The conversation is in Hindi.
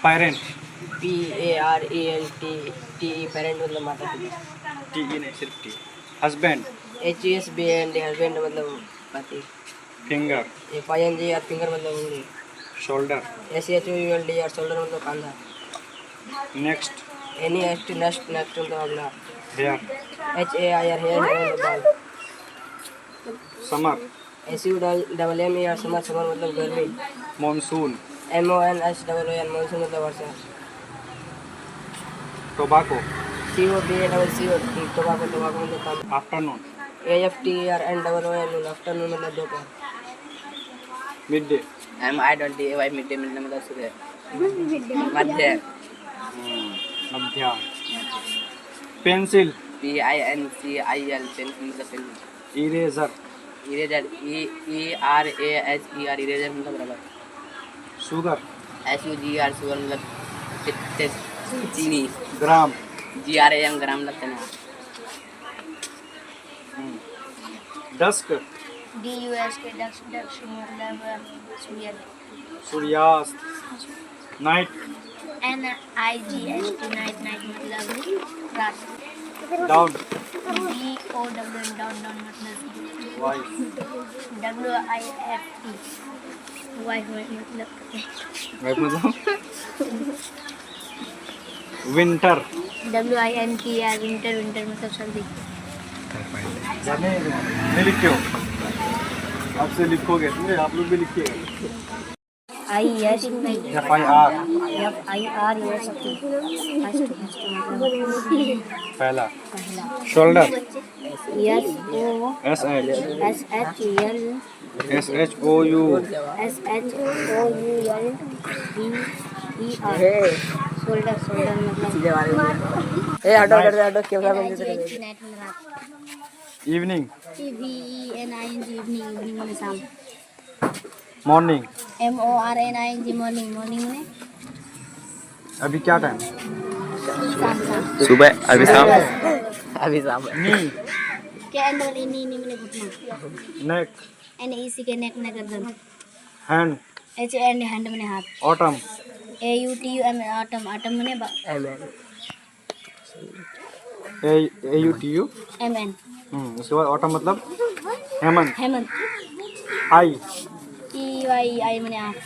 पेरेंट PARENT पेरेंट मतलब माता पिता। टी ई नहीं सिर्फ टी। हस्बैंड HUSBAND हस्बैंड मतलब पति। फिंगर FING और फिंगर मतलब उंगली। शोल्डर SHOULD और शोल्डर मतलब कंधा। नेक्स्ट NEXT नेक्स्ट मतलब अगला। हेयर HAIR हेयर मतलब बाल। समर SUMME और समर मतलब गर्मी। मॉनसून MONSOON मानसून मतलब वर्षा। टोबाको COBACO टोबाको मतलब तांबा। आफ्टरनून AFTERNOON आफ्टरनून मतलब दोपहर। Midday MIDDAY midday meal मतलब सुबह। मध्य मध्याह्न पेंसिल PINCIL पेंसिल मतलब pen. Eraser eraser ERASER eraser मतलब रबर। शुगर SUGR शुगर मतलब चीनी। ग्राम GRAM ग्राम मतलब तना। डस्क DUSK डक्स मतलब सूर्य। सूर्यास्त नाइट NIGST नाइट मतलब रात। डाउन DOWN डाउन मतलब वाइफ WIFT वाइफ मतलब वाइफ मतलब विंटर WINTR विंटर मतलब सर्दी। जाने नहीं लिखे हो आपसे लिखोगे नहीं आप लोग भी लिखिएगा IST पहला शोल्डर SHOU शोल्डर मतलब हटो कैमरा बंद कर दे। नाइट मतलब रात। इवनिंग EVENING इवनिंग मतलब शाम। मॉर्निंग MORNING मॉर्निंग में अभी क्या टाइम शाम। सुबह अभी शाम अभी शाम। नी क्या एंडल नी में घुटना। नेक NEC के नेक में गर्दन। हैंड HAND हैंड में हाथ। ऑटम AUTUM आटम में AUTU MN उसके बाद ऑटम मतलब हेमंत हेमंत। आई EYI में आँख।